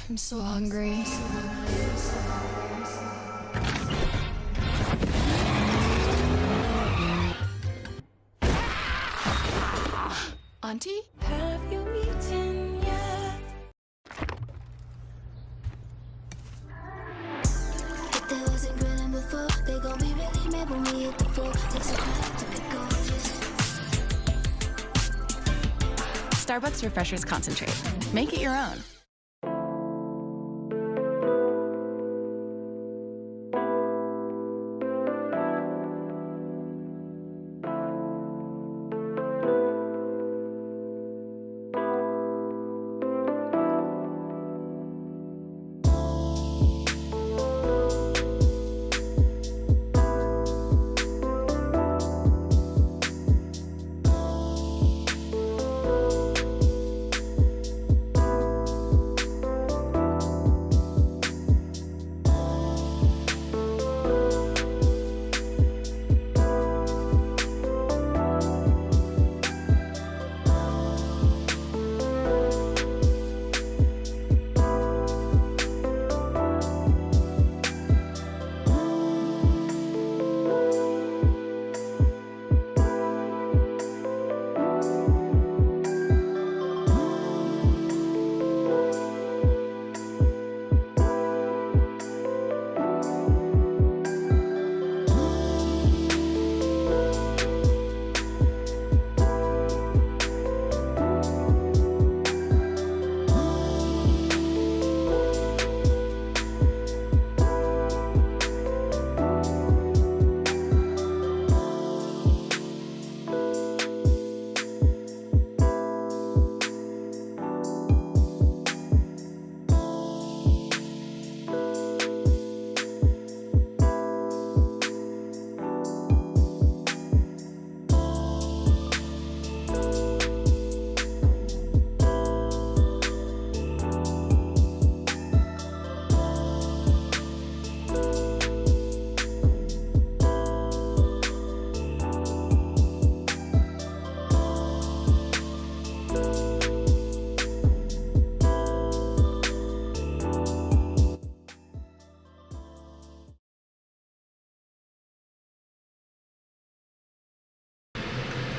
I'm so hungry. Auntie? Have you eaten yet? If there wasn't grilling before, they gon' be really mad when we hit the floor. Takes a crack to be gorgeous. Starbucks Refreshers Concentrate. Make it your own.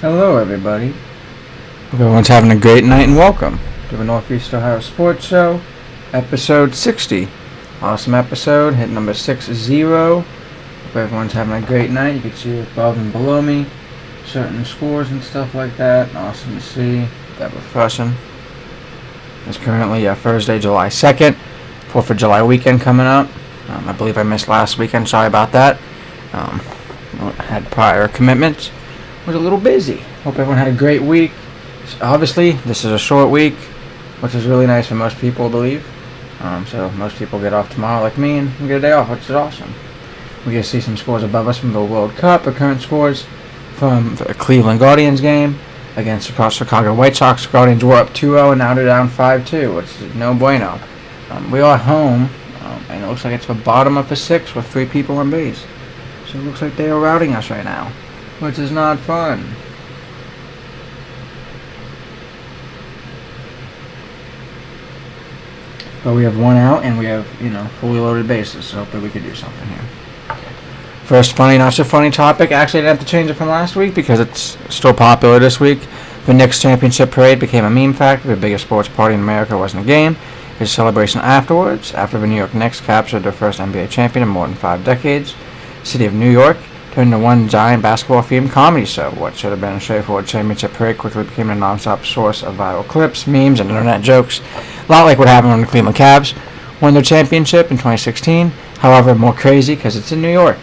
Hello everybody. Hope everyone's having a great night and welcome to the Northeast Ohio Sports Show, episode 60. Awesome episode, hit number 60. Hope everyone's having a great night. You can see above and below me certain scores and stuff like that. Awesome to see. That refreshing. It's currently Thursday, July 2nd. 4th of July weekend coming up. I believe I missed last weekend. Sorry about that. I had prior commitments. Was a little busy. Hope everyone had a great week. Obviously, this is a short week, which is really nice for most people, I believe. So most people get off tomorrow like me and we get a day off, which is awesome. We get to see some scores above us from the World Cup, the current scores from the Cleveland Guardians game against the Chicago White Sox. Guardians were up 2-0 and now they're down 5-2, which is no bueno. We are at home, and it looks like it's the bottom of the sixth with 3 people on base. So it looks like they are routing us right now, which is not fun. But we have 1 out and we have, fully loaded bases, so hopefully we could do something here. First funny, not so funny topic. Actually, I didn't have to change it from last week because it's still popular this week. The Knicks championship parade became a meme factor. The biggest sports party in America wasn't a game. It was a celebration afterwards, after the New York Knicks captured their first NBA champion in more than 5 decades. The city of New York turned into one giant basketball-themed comedy show. What should have been a straightforward championship parade quickly became a non-stop source of viral clips, memes, and internet jokes. A lot like what happened when the Cleveland Cavs won their championship in 2016. However, more crazy because it's in New York.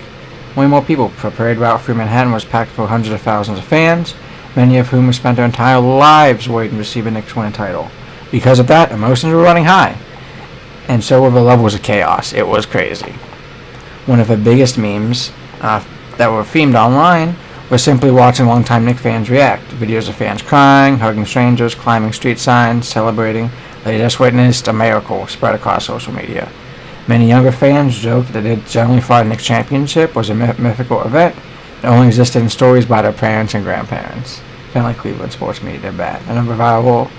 Way more people. The parade route through Manhattan was packed full of hundreds of thousands of fans, many of whom have spent their entire lives waiting to see the Knicks win a title. Because of that, emotions were running high. And so were the levels of chaos. It was crazy. One of the biggest memes that were themed online was simply watching longtime Knicks fans react. Videos of fans crying, hugging strangers, climbing street signs, celebrating. They just witnessed a miracle spread across social media. Many younger fans joked that they generally thought a Knicks championship was a mythical event that only existed in stories by their parents and grandparents. Kind of like Cleveland sports media, they're bad. Another viral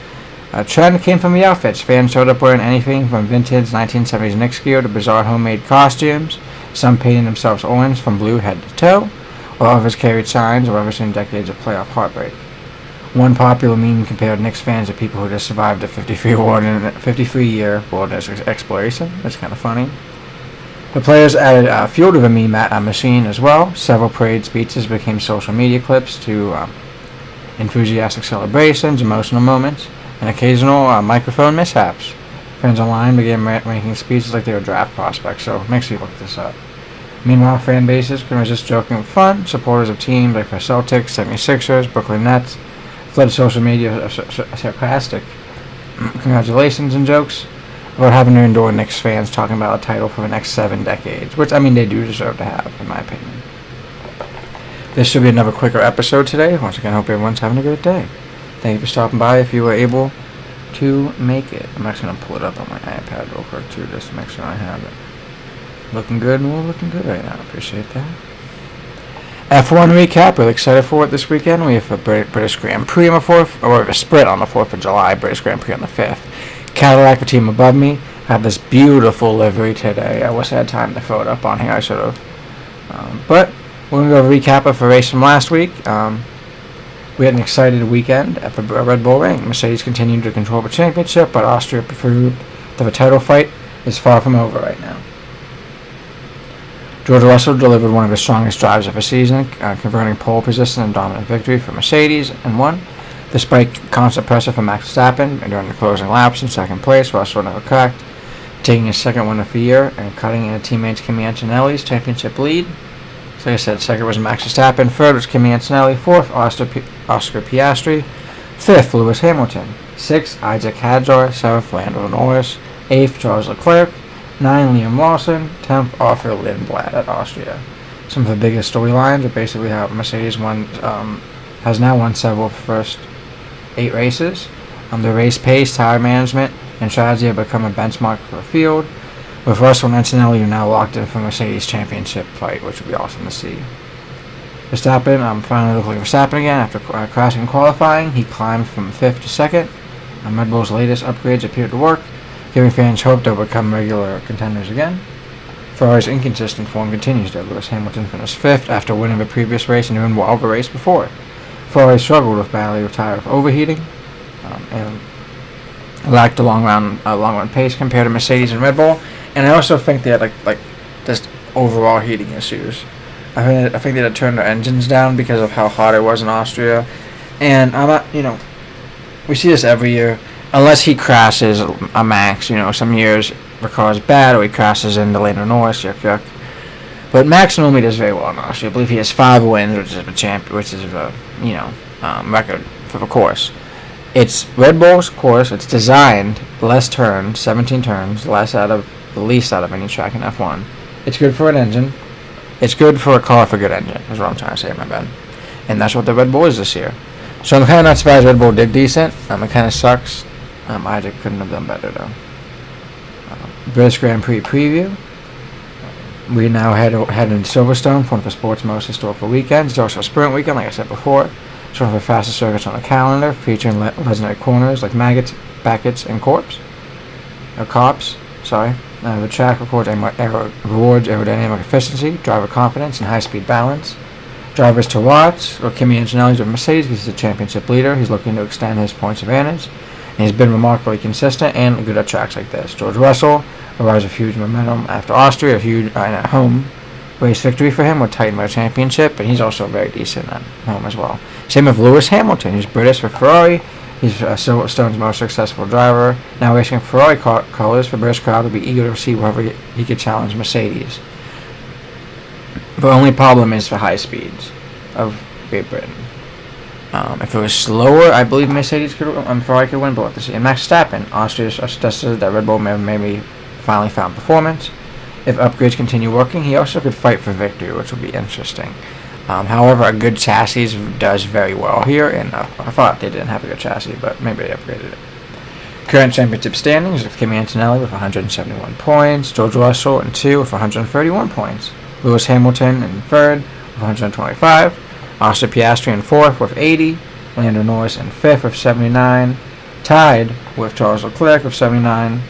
A trend came from the outfits. Fans showed up wearing anything from vintage 1970s Knicks gear to bizarre homemade costumes, some painting themselves orange from blue head to toe, while others carried signs or others seen decades of playoff heartbreak. One popular meme compared Knicks fans to people who just survived a 53-year wilderness exploration. That's kind of funny. The players added fuel to the meme machine as well. Several parade speeches became social media clips to enthusiastic celebrations, emotional moments, and occasional microphone mishaps. Fans online began making speeches like they were draft prospects, so make sure you look this up. Meanwhile, fan bases can resist joking with fun. Supporters of teams like the Celtics, 76ers, Brooklyn Nets fled social media sarcastic congratulations and jokes about having to endure Knicks fans talking about a title for the next 7 decades, which, I mean, they do deserve to have, in my opinion. This should be another quicker episode today. Once again, I hope everyone's having a great day. Thank you for stopping by if you were able to make it. I'm actually going to pull it up on my iPad real quick, too, just to make sure I have it. Looking good, and we're looking good right now. Appreciate that. F1 recap. Really excited for it this weekend. We have a British Grand Prix on the 4th, or a sprint on the 4th of July, British Grand Prix on the 5th. Cadillac, the team above me, have this beautiful livery today. I wish I had time to throw it up on here. I should have. But we're going to go recap of the race from last week. We had an excited weekend at the Red Bull Ring. Mercedes continued to control the championship, but Austria proved that the title fight is far from over right now. George Russell delivered one of the strongest drives of the season, converting pole position and dominant victory for Mercedes and won. Despite constant pressure from Max Verstappen during the closing laps in second place, Russell never cracked, taking his second win of the year and cutting into teammates Kimi Antonelli's championship lead. So like I said, second was Max Verstappen, third was Kimi Antonelli, fourth Oscar Piastri, fifth Lewis Hamilton, sixth Isaac Hadjar, seventh Lando Norris, eighth Charles Leclerc, 9 Liam Lawson, 10th Arthur Lindblad at Austria. Some of the biggest storylines are basically how Mercedes has now won several of the first 8 races. The race pace, tire management, and strategy have become a benchmark for the field, with Russell and Antonelli are now locked in for Mercedes championship fight, which would be awesome to see. Verstappen finally looked like Verstappen again after crashing in qualifying. He climbed from 5th to 2nd. Red Bull's latest upgrades appeared to work, giving fans hope they'll become regular contenders again. Ferrari's inconsistent form continues though. Lewis Hamilton finished 5th after winning the previous race and even won the race before. Ferrari struggled with badly with tire overheating and lacked a long run pace compared to Mercedes and Red Bull. And I also think they had like just overall heating issues. I think they had to turn their engines down because of how hot it was in Austria. And I'm not, we see this every year. Unless he crashes a Max, some years the car's bad or he crashes into Lando Norris, yuck. But Max normally does very well in Austria. I believe he has 5 wins, which is a record for the course. It's Red Bull's course. It's designed less turns, 17 turns, the least out of any track in F1. It's good for an engine. It's good for a car with a good engine, is what I'm trying to say, my bad. And that's what the Red Bull is this year. So I'm kind of not surprised Red Bull did decent. It kind of sucks. Isaac couldn't have done better, though. British Grand Prix preview. We now head into Silverstone for one of the sport's most historical weekends. It's also a sprint weekend, like I said before. It's one of the fastest circuits on the calendar, featuring legendary corners like Maggots, Beckett's, and Cops. The track rewards aerodynamic efficiency, driver confidence, and high-speed balance. Drivers to watch are Kimi Antonelli of Mercedes. He's the championship leader. He's looking to extend his points advantage. And he's been remarkably consistent and good at tracks like this. George Russell arrives with huge momentum after Austria, a huge at home race victory for him would tighten their championship, and he's also very decent at home as well. Same with Lewis Hamilton. He's British for Ferrari. He's Silverstone's most successful driver. Now racing Ferrari colors, the British crowd will be eager to see whether he could challenge Mercedes. The only problem is the high speeds of Great Britain. If it was slower, I believe Ferrari could win, but we'll have to see. And Max Verstappen, Austria suggested that Red Bull maybe finally found performance. If upgrades continue working, he also could fight for victory, which will be interesting. However, a good chassis does very well here, and I thought they didn't have a good chassis, but maybe they upgraded it. Current championship standings is Kimi Antonelli with 171 points, George Russell in 2 with 131 points, Lewis Hamilton in 3rd with 125, Oscar Piastri in 4th with 80, Lando Norris in 5th with 79, tied with Charles Leclerc with 79.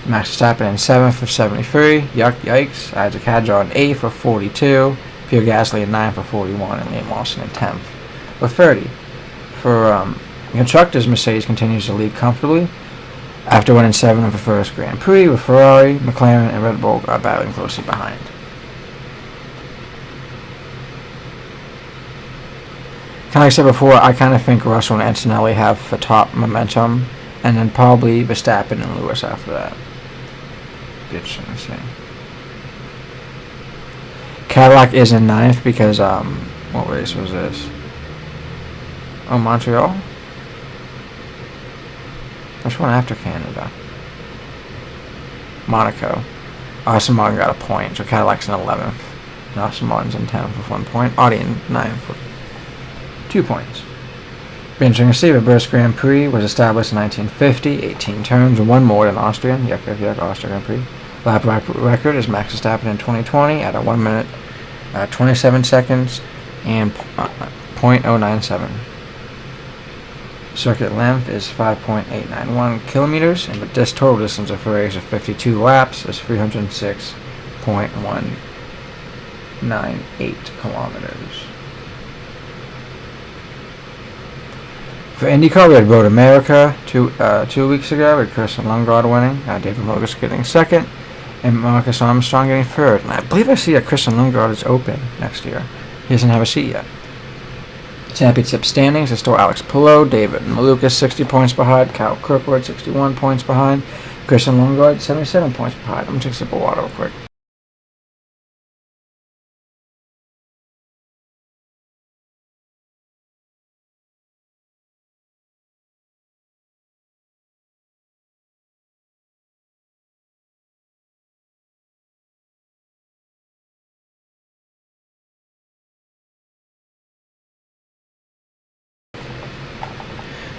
Max Verstappen in 7th with 73. Yikes. Isaac Hadjar in 8th with 42. Pierre Gasly in 9th with 41. And Liam Lawson in 10th with 30. For constructors, Mercedes continues to lead comfortably after winning 7 of the first Grand Prix, with Ferrari, McLaren, and Red Bull are battling closely behind. Kind of like I said before, I kind of think Russell and Antonelli have the top momentum, and then probably Verstappen and Lewis after that. Be interesting to see. Cadillac is in 9th because, what race was this? Oh, Montreal? Which one after Canada? Monaco. Aston Martin got a point, so Cadillac's in 11th. And Aston Martin's in 10th with 1 point. Audi in 9th with 2 points. Be interesting to see. The British Grand Prix was established in 1950, 18 terms, one more than Austrian. Yuck, Austrian Grand Prix. Lap record is Max Verstappen in 2020 at a 1 minute, 27 seconds, and .097. Circuit length is 5.891 kilometers, and the total distance of the race of 52 laps is 306.198 kilometers. For IndyCar, we had Road America 2 weeks ago with Kirsten Lundgaard winning, David Mogus getting second, and Marcus Armstrong getting third. And I believe I see that Kirsten Lundgaard is open next year. He doesn't have a seat yet. Championship standings is still Alex Palou, David Malukas 60 points behind, Kyle Kirkwood 61 points behind, Kirsten Lundgaard 77 points behind. I'm going to take a sip of water real quick.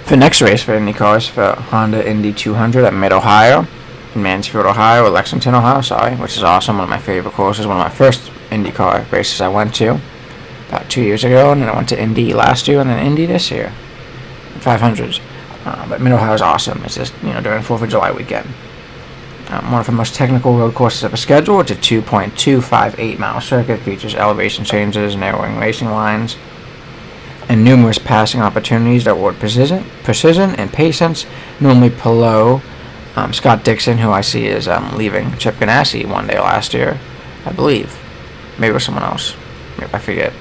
The next race for IndyCar is for Honda Indy 200 at Mid-Ohio, in Mansfield, Ohio, or Lexington, Ohio, which is awesome. One of my favorite courses. One of my first IndyCar races I went to about 2 years ago, and then I went to Indy last year, and then Indy this year. 500s. But Mid-Ohio is awesome. It's just, during 4th of July weekend. One of the most technical road courses of the schedule. It's a 2.258 mile circuit, features elevation changes, narrowing racing lines, and numerous passing opportunities that reward precision and patience. Normally Palou, Scott Dixon, who I see is leaving Chip Ganassi one day last year, I believe. Maybe it was someone else. Maybe I forget.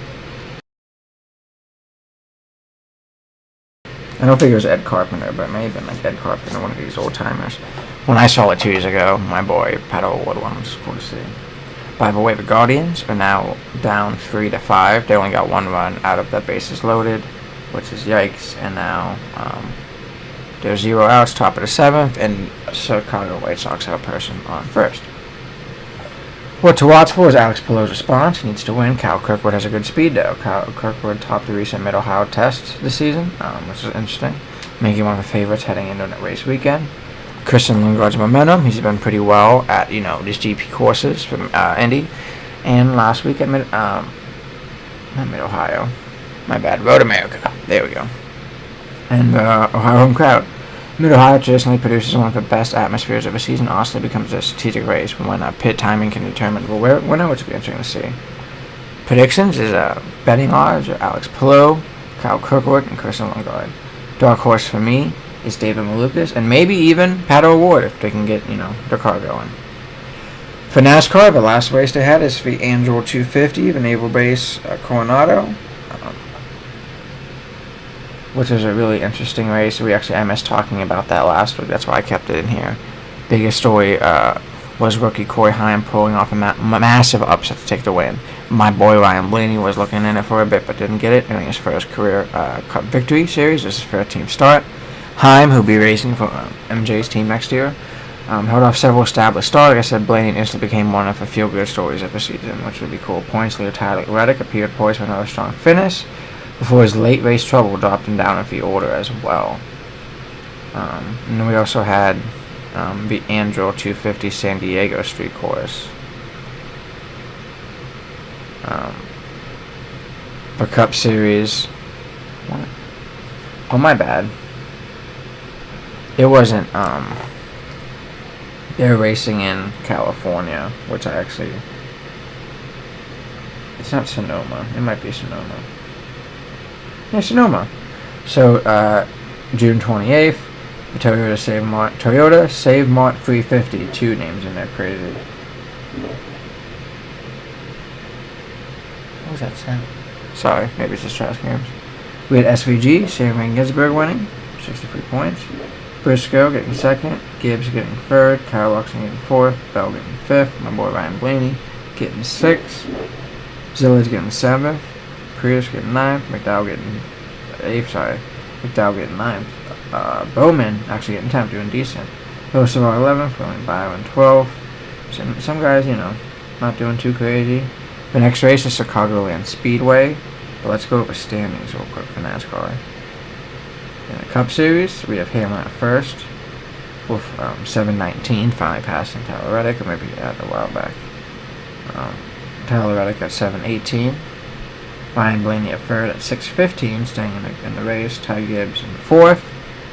I don't think it was Ed Carpenter, but it may have been like Ed Carpenter, one of these old timers. When I saw it 2 years ago, my boy Pato Award won, which is cool to see. By the way, the Guardians are now down 3-5. They only got one run out of the bases loaded, which is yikes. And now they're 0 outs, top of the 7th, and Chicago White Sox have a person on first. What to watch for is Alex Palou's response. He needs to win. Kyle Kirkwood has a good speed, though. Kyle Kirkwood topped the recent Mid-Ohio test this season, which is interesting, making one of the favorites heading into the race weekend. Kirsten Lundgaard's momentum. He's been pretty well at these GP courses from Indy, and last week at Mid-Ohio. My bad, Road America. There we go. And Ohio home crowd. Mid-Ohio traditionally produces one of the best atmospheres of a season. Austin becomes a strategic race when pit timing can determine the winner, which will be interesting to see. Predictions is betting odds are Alex Palou, Kyle Kirkwood, and Kirsten Lundgaard. Dark horse for me is David Malukas, and maybe even Pato Award if they can get, their car going. For NASCAR, the last race they had is the Angel 250, the Naval Base Coronado, which is a really interesting race. I missed talking about that last week. That's why I kept it in here. Biggest story was rookie Corey Heim pulling off a massive upset to take the win. My boy Ryan Blaney was looking in it for a bit but didn't get it. Getting his first career Cup Victory Series. This is his first team start. Heim, who'll be racing for MJ's team next year, held off several established stars. Like I said, Blaney instantly became one of the feel-good stories of the season, which would be cool. Points leader Tyler Reddick appeared poised for another strong finish before his late race trouble dropped him down in the order as well. And then we also had the Angel 250 San Diego Street Course. For Cup Series. What? Oh, my bad. it wasn't. They're racing in California, which I actually. It's not Sonoma. It might be Sonoma. Yeah, Sonoma. So, June 28th, the Toyota Save Mart 350. 2 names in there, crazy. What was that sound? Sorry, maybe it's just trash cams. We had SVG, Sam Van Gisberg winning, 63 points. Briscoe getting second, Gibbs getting third, Kyle Luxon getting fourth, Bell getting fifth, my boy Ryan Blaney getting sixth, Zilla's getting seventh, Prius getting ninth, McDowell getting eighth, McDowell getting ninth, Bowman actually getting 10th, doing decent. Hocevar 11th, William Byron 12th. Some guys, not doing too crazy. The next race is Chicagoland Speedway, but let's go over standings real quick for NASCAR. In the Cup Series, we have Hamlin at first with 7:19, finally passing Tyler Reddick, or maybe a while back. Tyler Reddick at 7:18. Ryan Blaney at third at 6:15, staying in the race. Ty Gibbs in fourth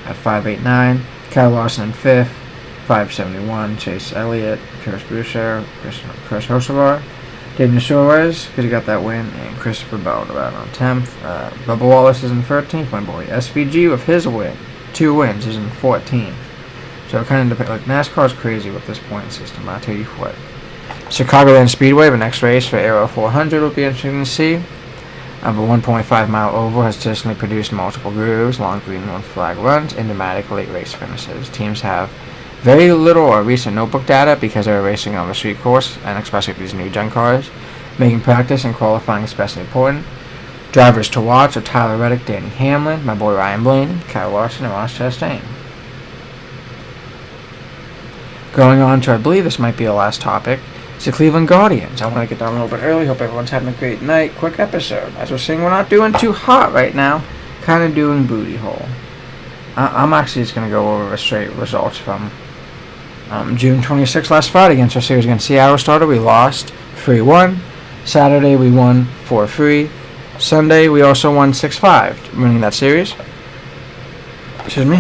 at 5:89. Kyle Larson in fifth, 5:71. Chase Elliott, Chris Boucher, Chris Hocevar. Daniel Suarez, because he got that win, and Christopher Bell about on 10th. Bubba Wallace is in 13th, my boy. SVG with his win, 2 wins, is in 14th. So it kind of depends. Like, NASCAR's crazy with this point system, I'll tell you what. Chicagoland Speedway, the next race for Aero 400 will be interesting to see. The 1.5 mile oval has traditionally produced multiple grooves, long green one flag runs, and dramatic late race finishes. Teams have very little or recent notebook data because they're racing on the street course, and especially these new gen cars, making practice and qualifying especially important. Drivers to watch are Tyler Reddick, Danny Hamlin, my boy Ryan Blaney, Kyle Larson, and Ross Chastain. Going on to, I believe this might be the last topic, it's the Cleveland Guardians. I want to get done a little bit early. Hope everyone's having a great night. Quick episode. As we're seeing, we're not doing too hot right now. Kind of doing booty hole. I'm actually just going to go over the straight results from June 26th, last Friday, against our series against Seattle started. We lost 3-1. Saturday, we won 4-3. Sunday, we also won 6-5, winning that series.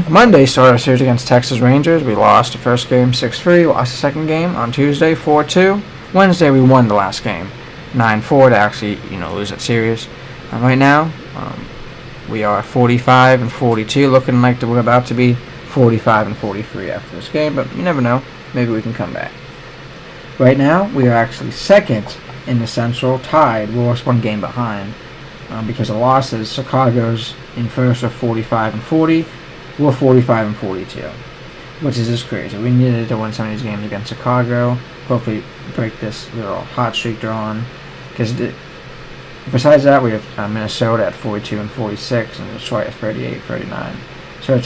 Monday started our series against Texas Rangers. We lost the first game 6-3, lost the second game on Tuesday 4-2. Wednesday, we won the last game 9-4 to actually, lose that series. Right now, we are 45-42, looking like we're about to be 45-43 after this game, but you never know. Maybe we can come back. Right now, we are actually second in the Central, tied. We're just 1 game behind because of losses. Chicago's in first with 45-40. We're 45-42, which is just crazy. We needed to win some of these games against Chicago. Hopefully, break this little hot streak they're on. Because besides that, we have Minnesota at 42-46 and Detroit at 38-39. So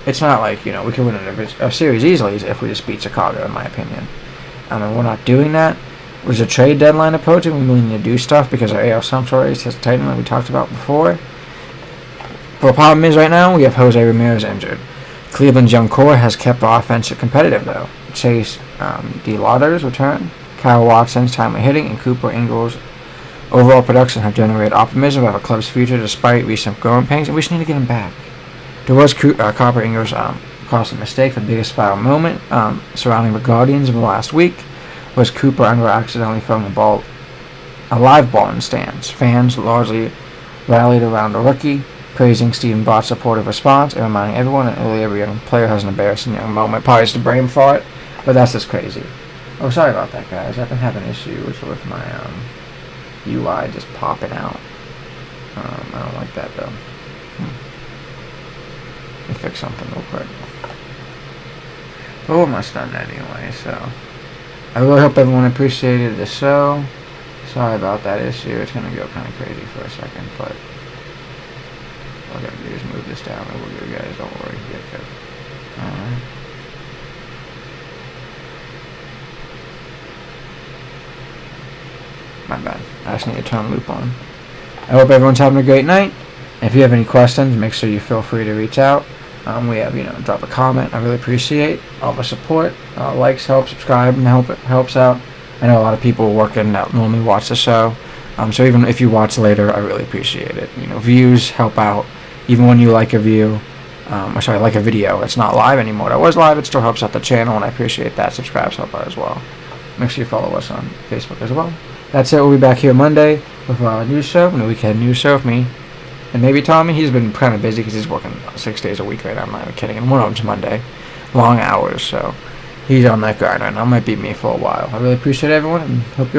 it's not like we can win a series easily if we just beat Chicago, in my opinion. We're not doing that. There's a trade deadline approaching. We really need to do stuff because our AL Central race has tightened, like we talked about before. But the problem is right now we have Jose Ramirez injured. Cleveland's young core has kept the offense competitive though. Chase D. Lauder's return, Kyle Watson's timely hitting, and Cooper Ingles' overall production have generated optimism about the club's future despite recent growing pains, and we just need to get him back. There was Cooper Ingles caused a mistake. The biggest viral moment surrounding the Guardians of the last week was Cooper Ingles accidentally throwing a live ball in the stands. Fans largely rallied around the rookie, praising Stephen Bott's supportive response and reminding everyone that every young player has an embarrassing young moment. Probably just a brain fart, but that's just crazy. Oh, sorry about that, guys. I've been having issues with my UI just popping out. I don't like that, though. Let me fix something real quick. But we're almost done anyway, so I really hope everyone appreciated the show. Sorry about that issue. It's going to go kind of crazy for a second, but all I got to do is move this down and we'll go, guys. Don't worry. Get good. Alright. My bad. I just need to turn loop on. I hope everyone's having a great night. If you have any questions, make sure you feel free to reach out. We have, drop a comment. I really appreciate all the support. Likes help, subscribe, and it helps out. I know a lot of people working that normally watch the show. So even if you watch later, I really appreciate it. Views help out. Even when you like a view, or sorry, like a video. It's not live anymore. It was live. It still helps out the channel, and I appreciate that. Subscribes help out as well. Make sure you follow us on Facebook as well. That's it. We'll be back here Monday with a news show, and a weekend news show with me. And maybe Tommy. He's been kind of busy because he's working 6 days a week right now. I'm not even kidding. And one of them's Monday. Long hours, so he's on that grind right now. Might be me for a while. I really appreciate everyone, and hope you all